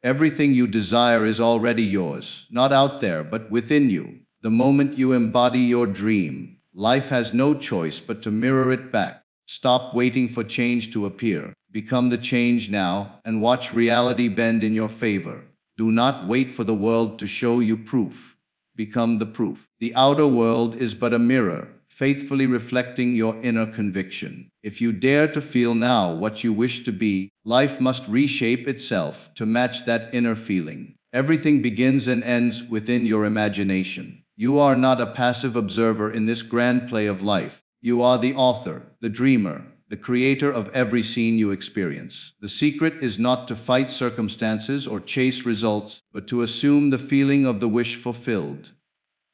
Everything you desire is already yours, not out there, but within you. The moment you embody your dream, life has no choice but to mirror it back. Stop waiting for change to appear. Become the change now and watch reality bend in your favor. Do not wait for the world to show you proof. Become the proof. The outer world is but a mirror, faithfully reflecting your inner conviction. If you dare to feel now what you wish to be, life must reshape itself to match that inner feeling. Everything begins and ends within your imagination. You are not a passive observer in this grand play of life. You are the author, the dreamer, the creator of every scene you experience. The secret is not to fight circumstances or chase results, but to assume the feeling of the wish fulfilled,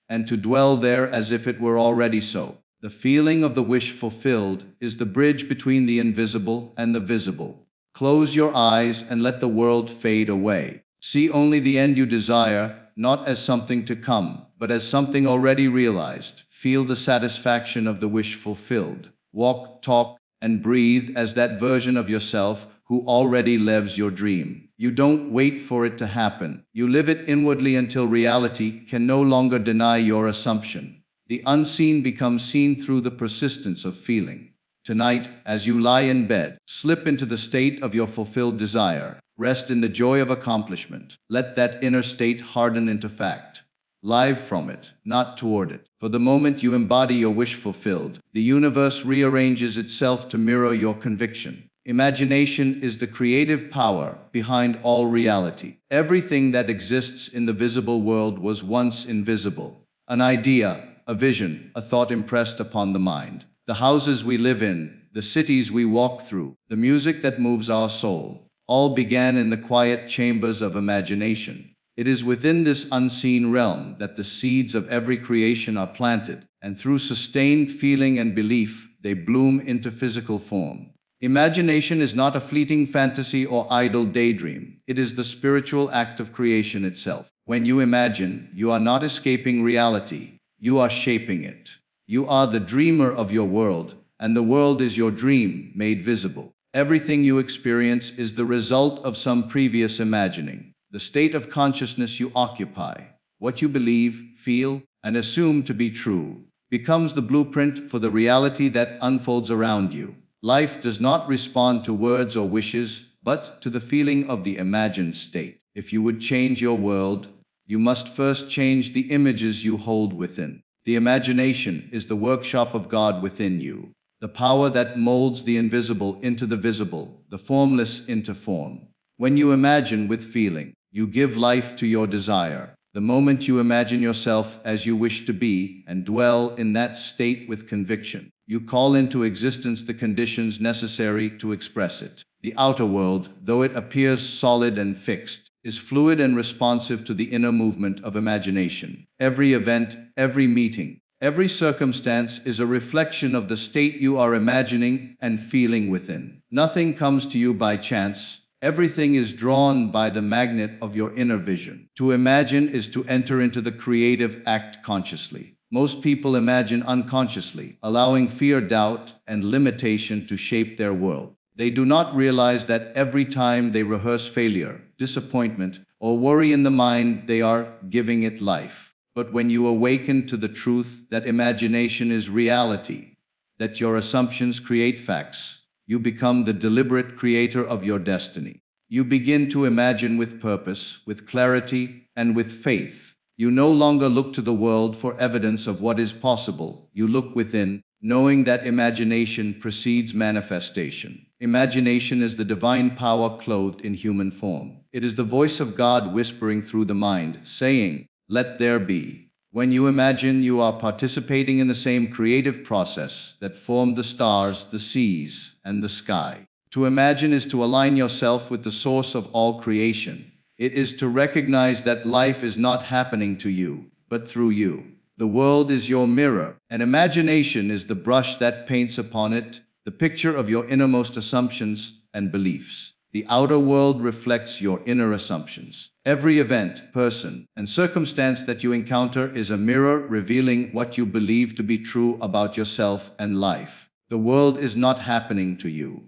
and to dwell there as if it were already so. The feeling of the wish fulfilled is the bridge between the invisible and the visible. Close your eyes and let the world fade away. See only the end you desire, not as something to come, but as something already realized. Feel the satisfaction of the wish fulfilled. Walk, talk, and breathe as that version of yourself who already lives your dream. You don't wait for it to happen. You live it inwardly until reality can no longer deny your assumption. The unseen becomes seen through the persistence of feeling. Tonight, as you lie in bed, slip into the state of your fulfilled desire. Rest in the joy of accomplishment. Let that inner state harden into fact. Live from it, not toward it. For the moment you embody your wish fulfilled, the universe rearranges itself to mirror your conviction. Imagination is the creative power behind all reality. Everything that exists in the visible world was once invisible. An idea, a vision, a thought impressed upon the mind. The houses we live in, the cities we walk through, the music that moves our soul, all began in the quiet chambers of imagination. It is within this unseen realm that the seeds of every creation are planted, and through sustained feeling and belief, they bloom into physical form. Imagination is not a fleeting fantasy or idle daydream. It is the spiritual act of creation itself. When you imagine, you are not escaping reality. You are shaping it. You are the dreamer of your world, and the world is your dream made visible. Everything you experience is the result of some previous imagining. The state of consciousness you occupy, what you believe, feel, and assume to be true, becomes the blueprint for the reality that unfolds around you. Life does not respond to words or wishes, but to the feeling of the imagined state. If you would change your world, you must first change the images you hold within. The imagination is the workshop of God within you, the power that molds the invisible into the visible, the formless into form. When you imagine with feeling, you give life to your desire. The moment you imagine yourself as you wish to be and dwell in that state with conviction, you call into existence the conditions necessary to express it. The outer world, though it appears solid and fixed, is fluid and responsive to the inner movement of imagination. Every event, every meeting, every circumstance is a reflection of the state you are imagining and feeling within. Nothing comes to you by chance. Everything is drawn by the magnet of your inner vision. To imagine is to enter into the creative act consciously. Most people imagine unconsciously, allowing fear, doubt, and limitation to shape their world. They do not realize that every time they rehearse failure, disappointment, or worry in the mind, they are giving it life. But when you awaken to the truth that imagination is reality, that your assumptions create facts, you become the deliberate creator of your destiny. You begin to imagine with purpose, with clarity, and with faith. You no longer look to the world for evidence of what is possible. You look within, knowing that imagination precedes manifestation. Imagination is the divine power clothed in human form. It is the voice of God whispering through the mind, saying, "Let there be." When you imagine, you are participating in the same creative process that formed the stars, the seas, and the sky. To imagine is to align yourself with the source of all creation. It is to recognize that life is not happening to you, but through you. The world is your mirror, and imagination is the brush that paints upon it the picture of your innermost assumptions and beliefs. The outer world reflects your inner assumptions. Every event, person, and circumstance that you encounter is a mirror revealing what you believe to be true about yourself and life. The world is not happening to you.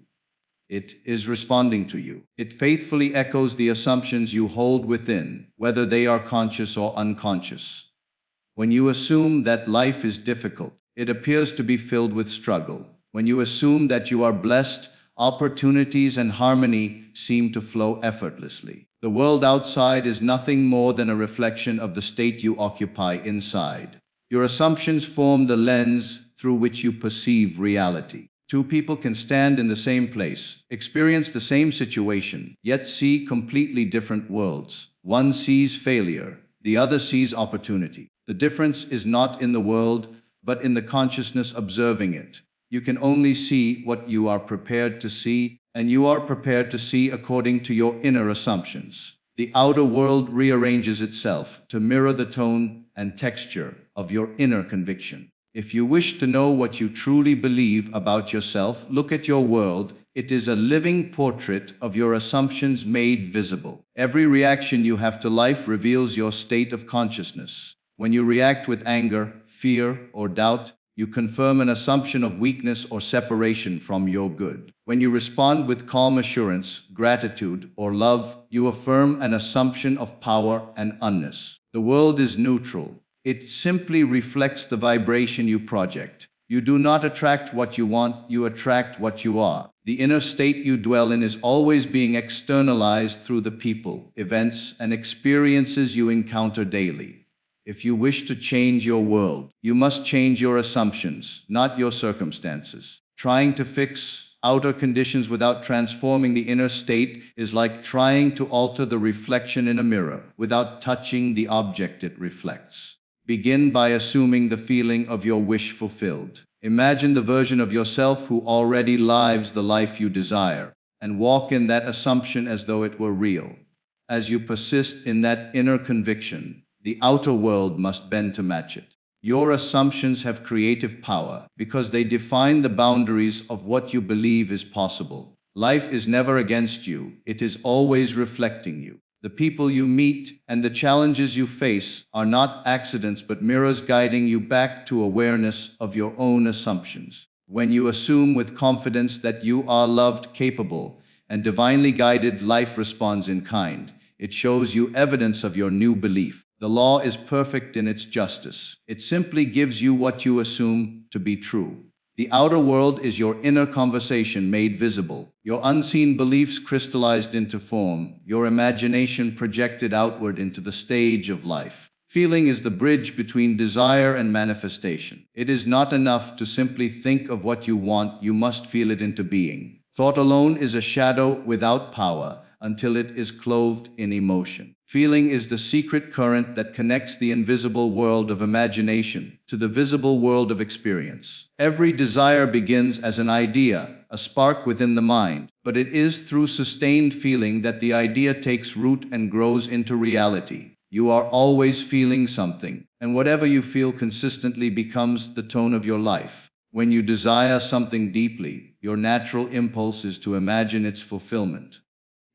It is responding to you. It faithfully echoes the assumptions you hold within, whether they are conscious or unconscious. When you assume that life is difficult, it appears to be filled with struggle. When you assume that you are blessed, opportunities and harmony seem to flow effortlessly. The world outside is nothing more than a reflection of the state you occupy inside. Your assumptions form the lens through which you perceive reality. Two people can stand in the same place, experience the same situation, yet see completely different worlds. One sees failure, the other sees opportunity. The difference is not in the world, but in the consciousness observing it. You can only see what you are prepared to see, and you are prepared to see according to your inner assumptions. The outer world rearranges itself to mirror the tone and texture of your inner conviction. If you wish to know what you truly believe about yourself, look at your world. It is a living portrait of your assumptions made visible. Every reaction you have to life reveals your state of consciousness. When you react with anger, fear, or doubt, you confirm an assumption of weakness or separation from your good. When you respond with calm assurance, gratitude, or love, you affirm an assumption of power and oneness. The world is neutral. It simply reflects the vibration you project. You do not attract what you want, you attract what you are. The inner state you dwell in is always being externalized through the people, events, and experiences you encounter daily. If you wish to change your world, you must change your assumptions, not your circumstances. Trying to fix outer conditions without transforming the inner state is like trying to alter the reflection in a mirror without touching the object it reflects. Begin by assuming the feeling of your wish fulfilled. Imagine the version of yourself who already lives the life you desire, and walk in that assumption as though it were real. As you persist in that inner conviction, the outer world must bend to match it. Your assumptions have creative power because they define the boundaries of what you believe is possible. Life is never against you, it is always reflecting you. The people you meet and the challenges you face are not accidents but mirrors guiding you back to awareness of your own assumptions. When you assume with confidence that you are loved, capable, and divinely guided, life responds in kind. It shows you evidence of your new belief. The law is perfect in its justice. It simply gives you what you assume to be true. The outer world is your inner conversation made visible, your unseen beliefs crystallized into form, your imagination projected outward into the stage of life. Feeling is the bridge between desire and manifestation. It is not enough to simply think of what you want, you must feel it into being. Thought alone is a shadow without power until it is clothed in emotion. Feeling is the secret current that connects the invisible world of imagination to the visible world of experience. Every desire begins as an idea, a spark within the mind, but it is through sustained feeling that the idea takes root and grows into reality. You are always feeling something, and whatever you feel consistently becomes the tone of your life. When you desire something deeply, your natural impulse is to imagine its fulfillment.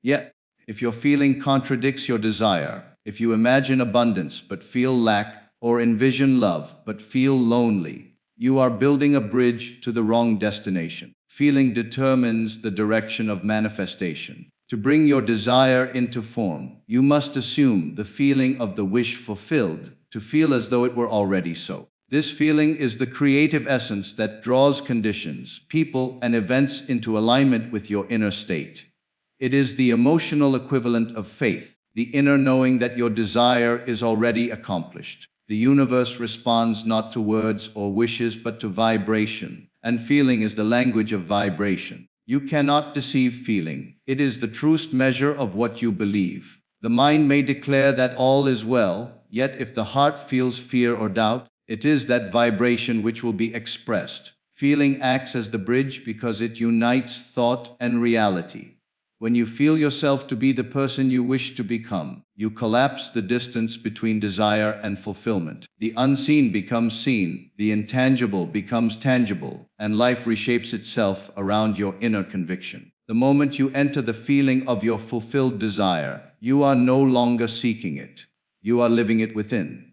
Yet, if your feeling contradicts your desire, if you imagine abundance but feel lack, or envision love but feel lonely, you are building a bridge to the wrong destination. Feeling determines the direction of manifestation. To bring your desire into form, you must assume the feeling of the wish fulfilled, to feel as though it were already so. This feeling is the creative essence that draws conditions, people, and events into alignment with your inner state. It is the emotional equivalent of faith, the inner knowing that your desire is already accomplished. The universe responds not to words or wishes but to vibration, and feeling is the language of vibration. You cannot deceive feeling. It is the truest measure of what you believe. The mind may declare that all is well, yet if the heart feels fear or doubt, it is that vibration which will be expressed. Feeling acts as the bridge because it unites thought and reality. When you feel yourself to be the person you wish to become, you collapse the distance between desire and fulfillment. The unseen becomes seen, the intangible becomes tangible, and life reshapes itself around your inner conviction. The moment you enter the feeling of your fulfilled desire, you are no longer seeking it. You are living it within.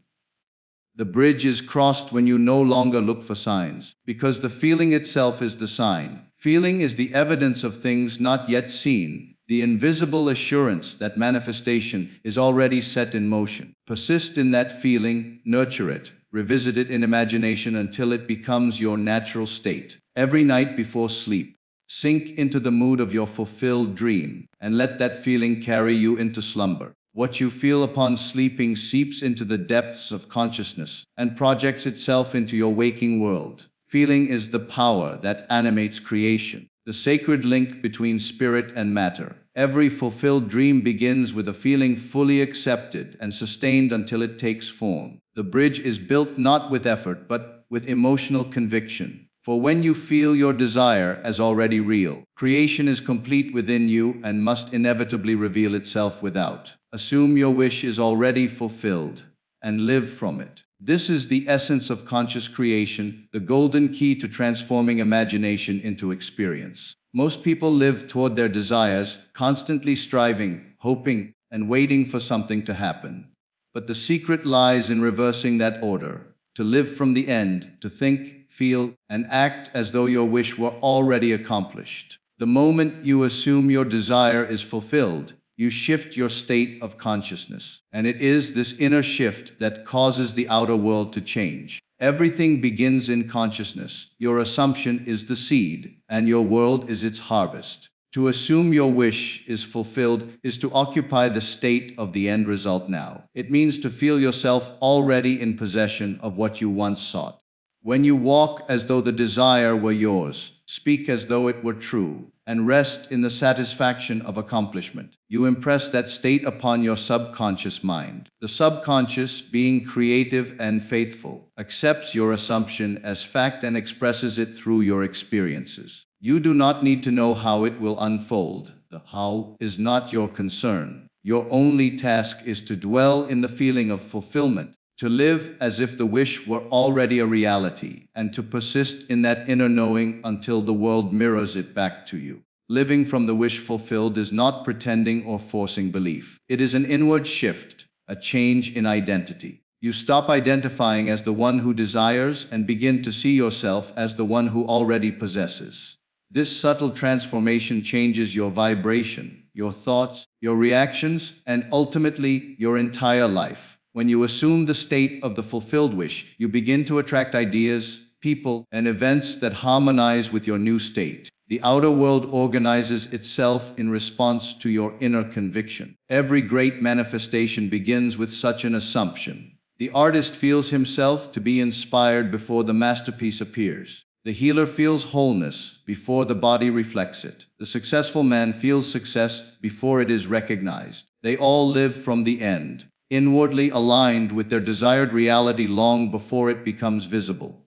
The bridge is crossed when you no longer look for signs, because the feeling itself is the sign. Feeling is the evidence of things not yet seen, the invisible assurance that manifestation is already set in motion. Persist in that feeling, nurture it, revisit it in imagination until it becomes your natural state. Every night before sleep, sink into the mood of your fulfilled dream, and let that feeling carry you into slumber. What you feel upon sleeping seeps into the depths of consciousness and projects itself into your waking world. Feeling is the power that animates creation, the sacred link between spirit and matter. Every fulfilled dream begins with a feeling fully accepted and sustained until it takes form. The bridge is built not with effort, but with emotional conviction. For when you feel your desire as already real, creation is complete within you and must inevitably reveal itself without. Assume your wish is already fulfilled and live from it. This is the essence of conscious creation, the golden key to transforming imagination into experience. Most people live toward their desires, constantly striving, hoping, and waiting for something to happen. But the secret lies in reversing that order, to live from the end, to think, feel, and act as though your wish were already accomplished. The moment you assume your desire is fulfilled, you shift your state of consciousness. And it is this inner shift that causes the outer world to change. Everything begins in consciousness. Your assumption is the seed, and your world is its harvest. To assume your wish is fulfilled is to occupy the state of the end result now. It means to feel yourself already in possession of what you once sought. When you walk as though the desire were yours, speak as though it were true, and rest in the satisfaction of accomplishment, you impress that state upon your subconscious mind. The subconscious, being creative and faithful, accepts your assumption as fact and expresses it through your experiences. You do not need to know how it will unfold. The how is not your concern. Your only task is to dwell in the feeling of fulfillment, to live as if the wish were already a reality, and to persist in that inner knowing until the world mirrors it back to you. Living from the wish fulfilled is not pretending or forcing belief. It is an inward shift, a change in identity. You stop identifying as the one who desires and begin to see yourself as the one who already possesses. This subtle transformation changes your vibration, your thoughts, your reactions, and ultimately your entire life. When you assume the state of the fulfilled wish, you begin to attract ideas, people, and events that harmonize with your new state. The outer world organizes itself in response to your inner conviction. Every great manifestation begins with such an assumption. The artist feels himself to be inspired before the masterpiece appears. The healer feels wholeness before the body reflects it. The successful man feels success before it is recognized. They all live from the end, inwardly aligned with their desired reality long before it becomes visible.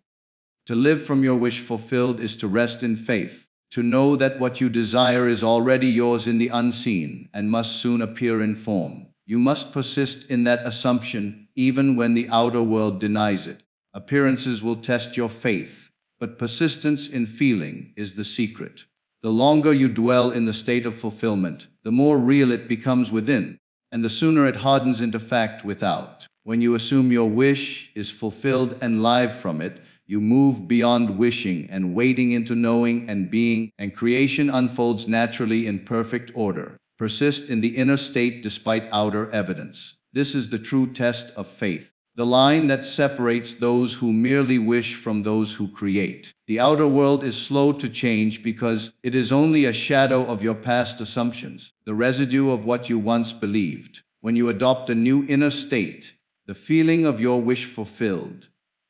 To live from your wish fulfilled is to rest in faith, to know that what you desire is already yours in the unseen and must soon appear in form. You must persist in that assumption even when the outer world denies it. Appearances will test your faith, but persistence in feeling is the secret. The longer you dwell in the state of fulfillment, the more real it becomes within, and the sooner it hardens into fact without. When you assume your wish is fulfilled and live from it, you move beyond wishing and waiting into knowing and being, and creation unfolds naturally in perfect order. Persist in the inner state despite outer evidence. This is the true test of faith, the line that separates those who merely wish from those who create. The outer world is slow to change because it is only a shadow of your past assumptions, the residue of what you once believed. When you adopt a new inner state, the feeling of your wish fulfilled,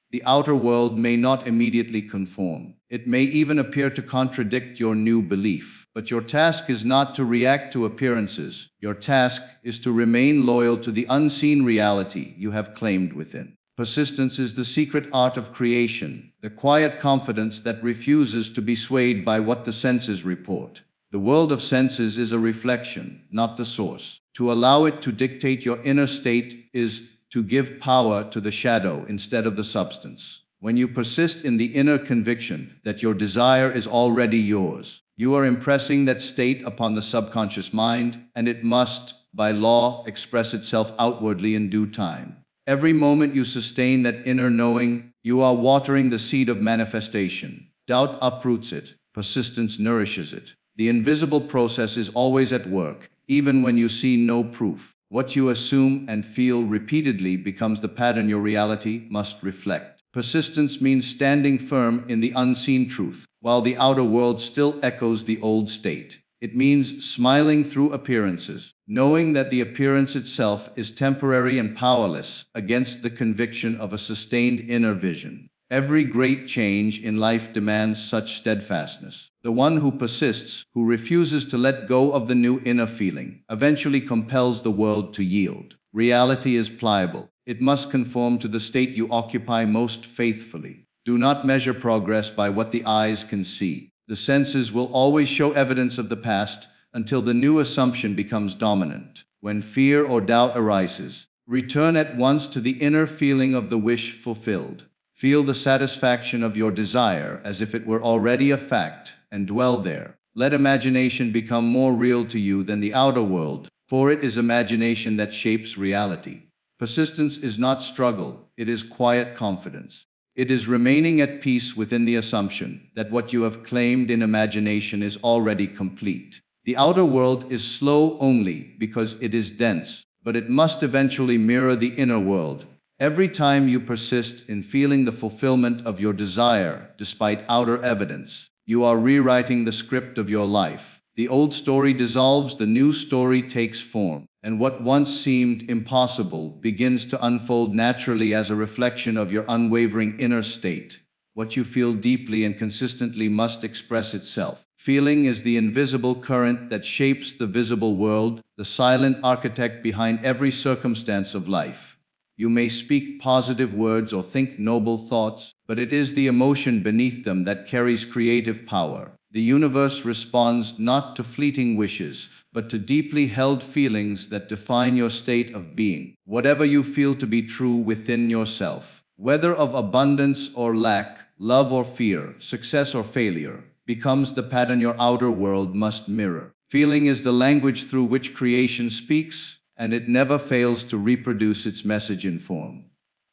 the outer world may not immediately conform. It may even appear to contradict your new belief. But your task is not to react to appearances. Your task is to remain loyal to the unseen reality you have claimed within. Persistence is the secret art of creation, the quiet confidence that refuses to be swayed by what the senses report. The world of senses is a reflection, not the source. To allow it to dictate your inner state is to give power to the shadow instead of the substance. When you persist in the inner conviction that your desire is already yours, you are impressing that state upon the subconscious mind, and it must, by law, express itself outwardly in due time. Every moment you sustain that inner knowing, you are watering the seed of manifestation. Doubt uproots it, Persistence nourishes it. The invisible process is always at work, even when you see no proof. What you assume and feel repeatedly becomes the pattern your reality must reflect. Persistence means standing firm in the unseen truth, while the outer world still echoes the old state. It means smiling through appearances, knowing that the appearance itself is temporary and powerless against the conviction of a sustained inner vision. Every great change in life demands such steadfastness. The one who persists, who refuses to let go of the new inner feeling, eventually compels the world to yield. Reality is pliable. It must conform to the state you occupy most faithfully. Do not measure progress by what the eyes can see. The senses will always show evidence of the past until the new assumption becomes dominant. When fear or doubt arises, return at once to the inner feeling of the wish fulfilled. Feel the satisfaction of your desire as if it were already a fact, and dwell there. Let imagination become more real to you than the outer world, for it is imagination that shapes reality. Persistence is not struggle, it is quiet confidence. It is remaining at peace within the assumption that what you have claimed in imagination is already complete. The outer world is slow only because it is dense, but it must eventually mirror the inner world. Every time you persist in feeling the fulfillment of your desire, despite outer evidence, you are rewriting the script of your life. The old story dissolves, the new story takes form, and what once seemed impossible begins to unfold naturally as a reflection of your unwavering inner state. What you feel deeply and consistently must express itself. Feeling is the invisible current that shapes the visible world, the silent architect behind every circumstance of life. You may speak positive words or think noble thoughts, but it is the emotion beneath them that carries creative power. The universe responds not to fleeting wishes, but to deeply held feelings that define your state of being. Whatever you feel to be true within yourself, whether of abundance or lack, love or fear, success or failure, becomes the pattern your outer world must mirror. Feeling is the language through which creation speaks, and it never fails to reproduce its message in form.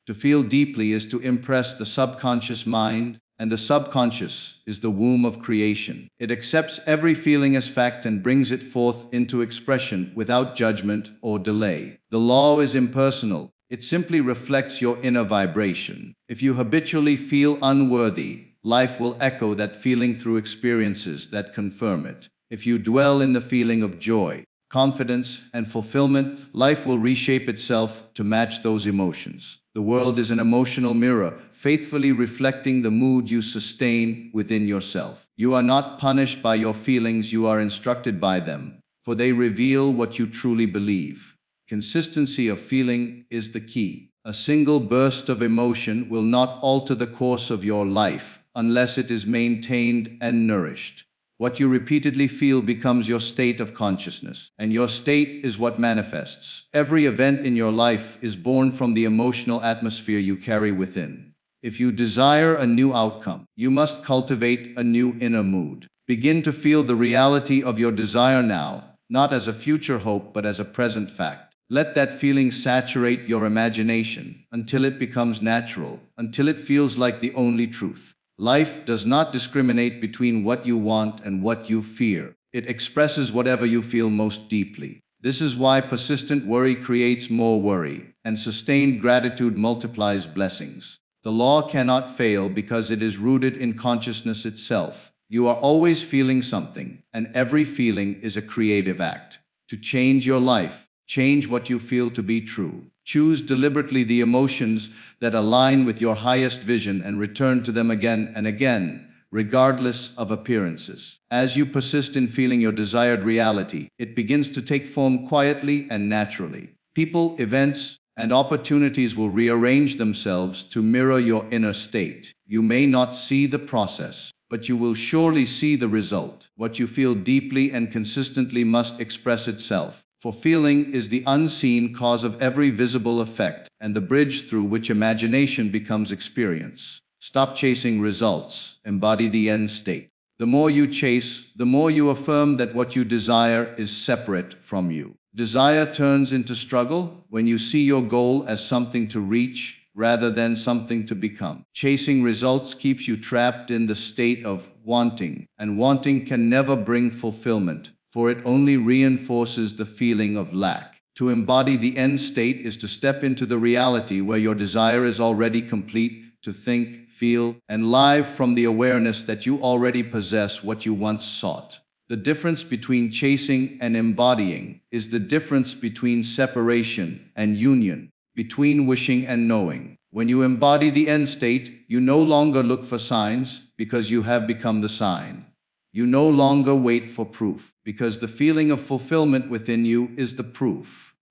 To feel deeply is to impress the subconscious mind, and the subconscious is the womb of creation. It accepts every feeling as fact and brings it forth into expression without judgment or delay. The law is impersonal. It simply reflects your inner vibration. If you habitually feel unworthy, life will echo that feeling through experiences that confirm it. If you dwell in the feeling of joy, confidence, and fulfillment, life will reshape itself to match those emotions. The world is an emotional mirror, faithfully reflecting the mood you sustain within yourself. You are not punished by your feelings, you are instructed by them, for they reveal what you truly believe. Consistency of feeling is the key. A single burst of emotion will not alter the course of your life unless it is maintained and nourished. What you repeatedly feel becomes your state of consciousness, and your state is what manifests. Every event in your life is born from the emotional atmosphere you carry within. If you desire a new outcome, you must cultivate a new inner mood. Begin to feel the reality of your desire now, not as a future hope but as a present fact. Let that feeling saturate your imagination until it becomes natural, until it feels like the only truth. Life does not discriminate between what you want and what you fear. It expresses whatever you feel most deeply. This is why persistent worry creates more worry, and sustained gratitude multiplies blessings. The law cannot fail because it is rooted in consciousness itself. You are always feeling something, and every feeling is a creative act. To change your life, change what you feel to be true. Choose deliberately the emotions that align with your highest vision and return to them again and again, regardless of appearances. As you persist in feeling your desired reality, it begins to take form quietly and naturally. People, events, and opportunities will rearrange themselves to mirror your inner state. You may not see the process, but you will surely see the result. What you feel deeply and consistently must express itself. For feeling is the unseen cause of every visible effect, and the bridge through which imagination becomes experience. Stop chasing results, embody the end state. The more you chase, the more you affirm that what you desire is separate from you. Desire turns into struggle when you see your goal as something to reach rather than something to become. Chasing results keeps you trapped in the state of wanting, and wanting can never bring fulfillment, for it only reinforces the feeling of lack. To embody the end state is to step into the reality where your desire is already complete, to think, feel, and live from the awareness that you already possess what you once sought. The difference between chasing and embodying is the difference between separation and union, between wishing and knowing. When you embody the end state, you no longer look for signs because you have become the sign. You no longer wait for proof because the feeling of fulfillment within you is the proof.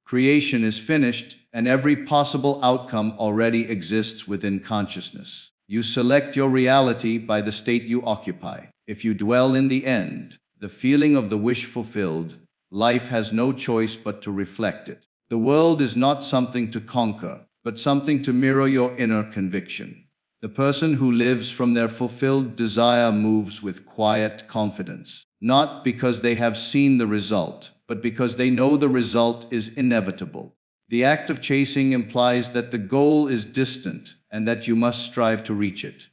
Creation is finished, and every possible outcome already exists within consciousness. You select your reality by the state you occupy. If you dwell in the end, the feeling of the wish fulfilled, life has no choice but to reflect it. The world is not something to conquer, but something to mirror your inner conviction. The person who lives from their fulfilled desire moves with quiet confidence, not because they have seen the result, but because they know the result is inevitable. The act of chasing implies that the goal is distant and that you must strive to reach it.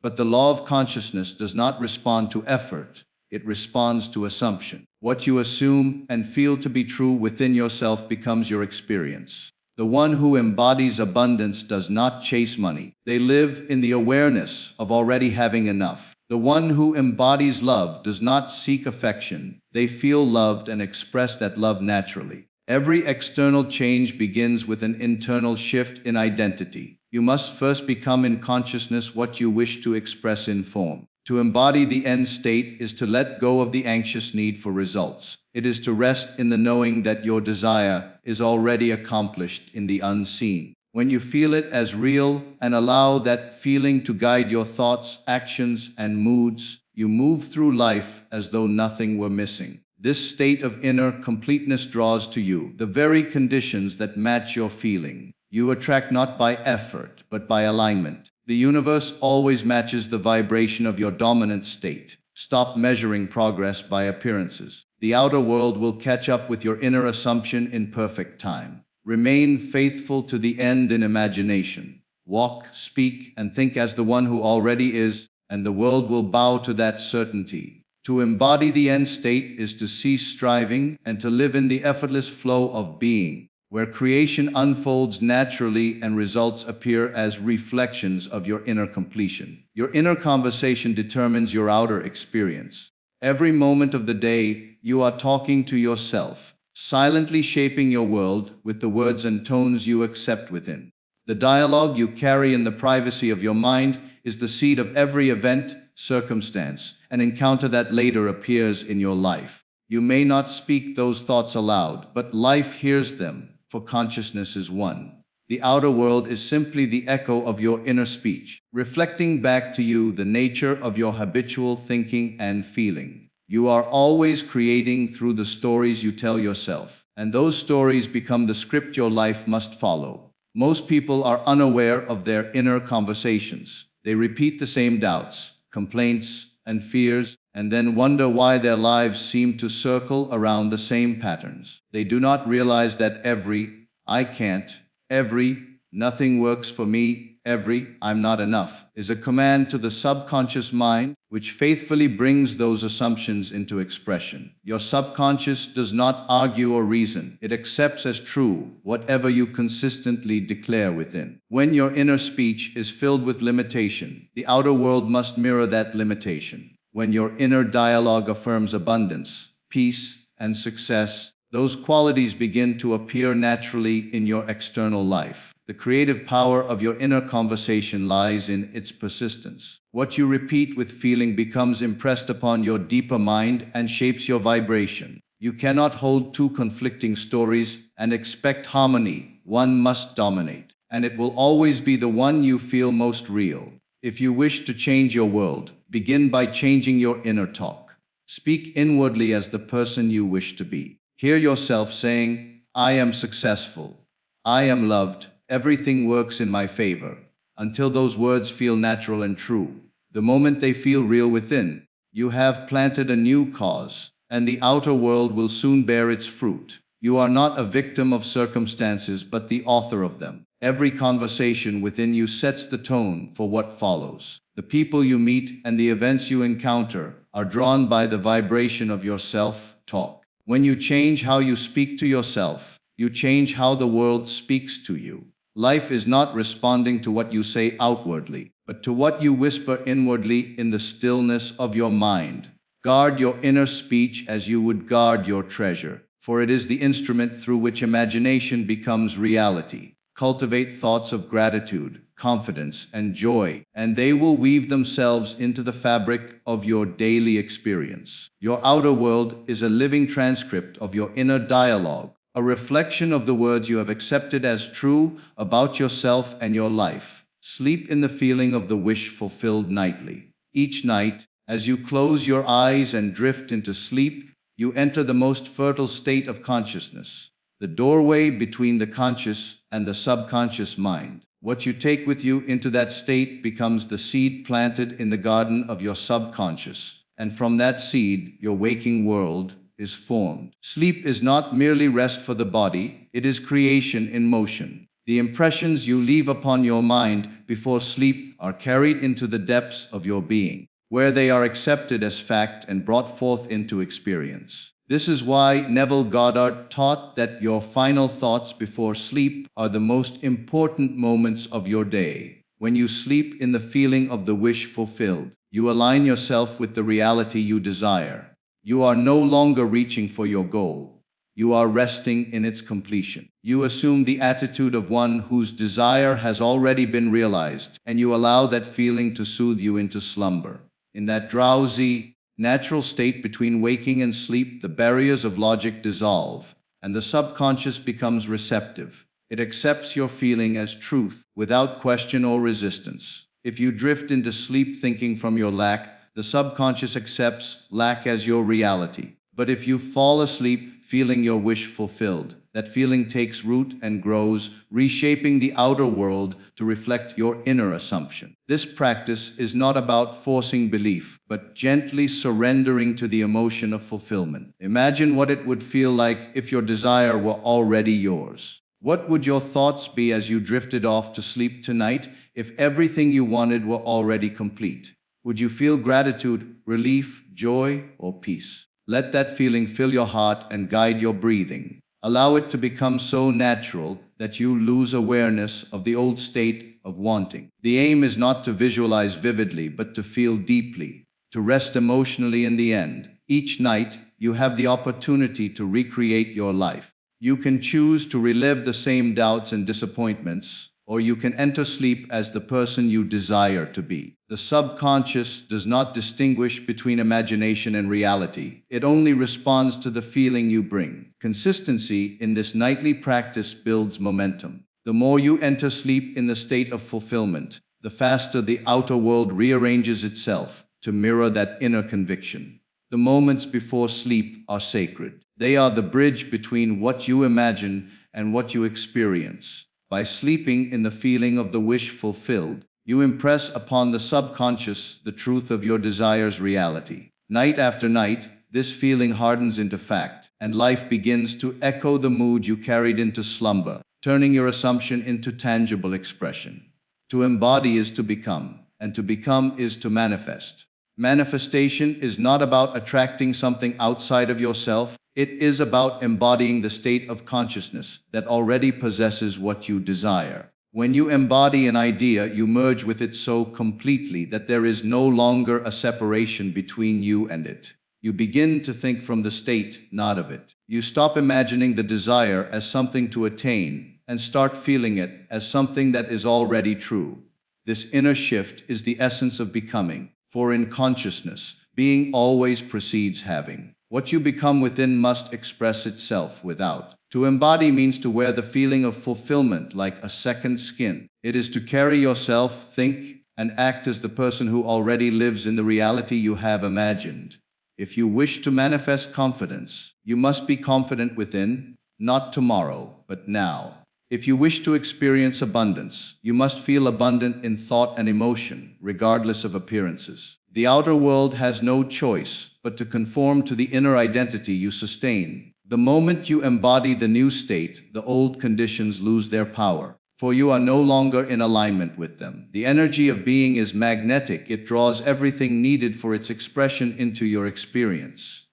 But the law of consciousness does not respond to effort, it responds to assumption. What you assume and feel to be true within yourself becomes your experience. The one who embodies abundance does not chase money. They live in the awareness of already having enough. The one who embodies love does not seek affection. They feel loved and express that love naturally. Every external change begins with an internal shift in identity. You must first become in consciousness what you wish to express in form. To embody the end state is to let go of the anxious need for results. It is to rest in the knowing that your desire is already accomplished in the unseen. When you feel it as real and allow that feeling to guide your thoughts, actions, and moods, you move through life as though nothing were missing. This state of inner completeness draws to you the very conditions that match your feeling. You attract not by effort, but by alignment. The universe always matches the vibration of your dominant state. Stop measuring progress by appearances. The outer world will catch up with your inner assumption in perfect time. Remain faithful to the end in imagination. Walk, speak, and think as the one who already is, and the world will bow to that certainty. To embody the end state is to cease striving and to live in the effortless flow of being, where creation unfolds naturally and results appear as reflections of your inner completion. Your inner conversation determines your outer experience. Every moment of the day, you are talking to yourself, silently shaping your world with the words and tones you accept within. The dialogue you carry in the privacy of your mind is the seed of every event, circumstance, and encounter that later appears in your life. You may not speak those thoughts aloud, but life hears them, for consciousness is one. The outer world is simply the echo of your inner speech, reflecting back to you the nature of your habitual thinking and feeling. You are always creating through the stories you tell yourself, and those stories become the script your life must follow. Most people are unaware of their inner conversations. They repeat the same doubts, complaints, and fears, and then wonder why their lives seem to circle around the same patterns. They do not realize that every "I can't," every "nothing works for me," every "I'm not enough" is a command to the subconscious mind, which faithfully brings those assumptions into expression. Your subconscious does not argue or reason. It accepts as true whatever you consistently declare within. When your inner speech is filled with limitation, the outer world must mirror that limitation. When your inner dialogue affirms abundance, peace, and success, those qualities begin to appear naturally in your external life. The creative power of your inner conversation lies in its persistence. What you repeat with feeling becomes impressed upon your deeper mind and shapes your vibration. You cannot hold two conflicting stories and expect harmony. One must dominate, and it will always be the one you feel most real. If you wish to change your world, begin by changing your inner talk. Speak inwardly as the person you wish to be. Hear yourself saying, "I am successful. I am loved. Everything works in my favor," until those words feel natural and true. The moment they feel real within, you have planted a new cause, and the outer world will soon bear its fruit. You are not a victim of circumstances, but the author of them. Every conversation within you sets the tone for what follows. The people you meet and the events you encounter are drawn by the vibration of your self-talk. When you change how you speak to yourself, you change how the world speaks to you. Life is not responding to what you say outwardly, but to what you whisper inwardly in the stillness of your mind. Guard your inner speech as you would guard your treasure, for it is the instrument through which imagination becomes reality. Cultivate thoughts of gratitude, confidence, and joy, and they will weave themselves into the fabric of your daily experience. Your outer world is a living transcript of your inner dialogue, a reflection of the words you have accepted as true about yourself and your life. Sleep in the feeling of the wish fulfilled nightly. Each night, as you close your eyes and drift into sleep, you enter the most fertile state of consciousness, the doorway between the conscious and the subconscious mind. What you take with you into that state becomes the seed planted in the garden of your subconscious, and from that seed, your waking world is formed. Sleep is not merely rest for the body, it is creation in motion. The impressions you leave upon your mind before sleep are carried into the depths of your being, where they are accepted as fact and brought forth into experience. This is why Neville Goddard taught that your final thoughts before sleep are the most important moments of your day. When you sleep in the feeling of the wish fulfilled, you align yourself with the reality you desire. You are no longer reaching for your goal. You are resting in its completion. You assume the attitude of one whose desire has already been realized, and you allow that feeling to soothe you into slumber. In that drowsy, natural state between waking and sleep, the barriers of logic dissolve, and the subconscious becomes receptive. It accepts your feeling as truth, without question or resistance. If you drift into sleep thinking from your lack, the subconscious accepts lack as your reality. But if you fall asleep feeling your wish fulfilled, that feeling takes root and grows, reshaping the outer world to reflect your inner assumption. This practice is not about forcing belief, but gently surrendering to the emotion of fulfillment. Imagine what it would feel like if your desire were already yours. What would your thoughts be as you drifted off to sleep tonight if everything you wanted were already complete? Would you feel gratitude, relief, joy, or peace? Let that feeling fill your heart and guide your breathing. Allow it to become so natural that you lose awareness of the old state of wanting. The aim is not to visualize vividly, but to feel deeply, to rest emotionally in the end. Each night, you have the opportunity to recreate your life. You can choose to relive the same doubts and disappointments, or you can enter sleep as the person you desire to be. The subconscious does not distinguish between imagination and reality. It only responds to the feeling you bring. Consistency in this nightly practice builds momentum. The more you enter sleep in the state of fulfillment, the faster the outer world rearranges itself to mirror that inner conviction. The moments before sleep are sacred. They are the bridge between what you imagine and what you experience. By sleeping in the feeling of the wish fulfilled, you impress upon the subconscious the truth of your desire's reality. Night after night, this feeling hardens into fact, and life begins to echo the mood you carried into slumber, turning your assumption into tangible expression. To embody is to become, and to become is to manifest. Manifestation is not about attracting something outside of yourself. It is about embodying the state of consciousness that already possesses what you desire. When you embody an idea, you merge with it so completely that there is no longer a separation between you and it. You begin to think from the state, not of it. You stop imagining the desire as something to attain and start feeling it as something that is already true. This inner shift is the essence of becoming, for in consciousness, being always precedes having. What you become within must express itself without. To embody means to wear the feeling of fulfillment like a second skin. It is to carry yourself, think, and act as the person who already lives in the reality you have imagined. If you wish to manifest confidence, you must be confident within, not tomorrow, but now. If you wish to experience abundance, you must feel abundant in thought and emotion, regardless of appearances. The outer world has no choice but to conform to the inner identity you sustain. The moment you embody the new state, the old conditions lose their power. for you are no longer in alignment with them. The energy of being is magnetic. It draws everything needed for its expression into your experience.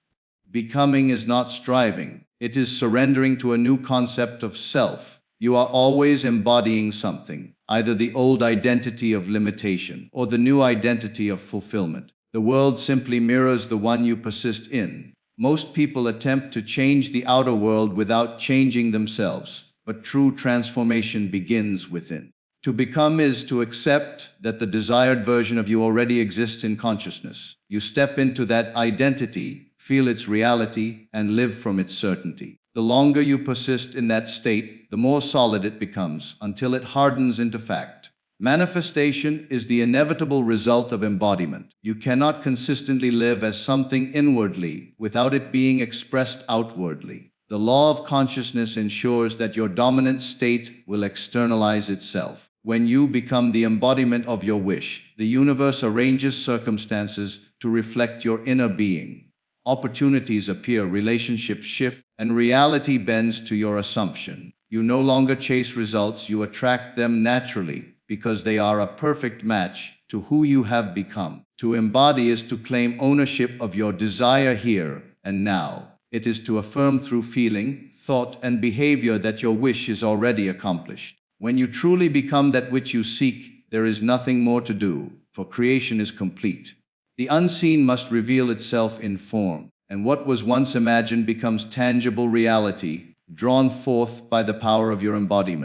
Becoming is not striving. It is surrendering to a new concept of self. You are always embodying something, either the old identity of limitation or the new identity of fulfillment. The world simply mirrors the one you persist in. Most people attempt to change the outer world without changing themselves, but true transformation begins within. To become is to accept that the desired version of you already exists in consciousness. You step into that identity, feel its reality, and live from its certainty. The longer you persist in that state, the more solid it becomes, until it hardens into fact. Manifestation is the inevitable result of embodiment. You cannot consistently live as something inwardly without it being expressed outwardly. The law of consciousness ensures that your dominant state will externalize itself. When you become the embodiment of your wish, the universe arranges circumstances to reflect your inner being. Opportunities appear, relationships shift, and reality bends to your assumption. You no longer chase results, you attract them naturally, because they are a perfect match to who you have become. To embody is to claim ownership of your desire here and now. It is to affirm through feeling, thought, and behavior that your wish is already accomplished. When you truly become that which you seek, there is nothing more to do, for creation is complete. The unseen must reveal itself in form, and what was once imagined becomes tangible reality, drawn forth by the power of your embodiment.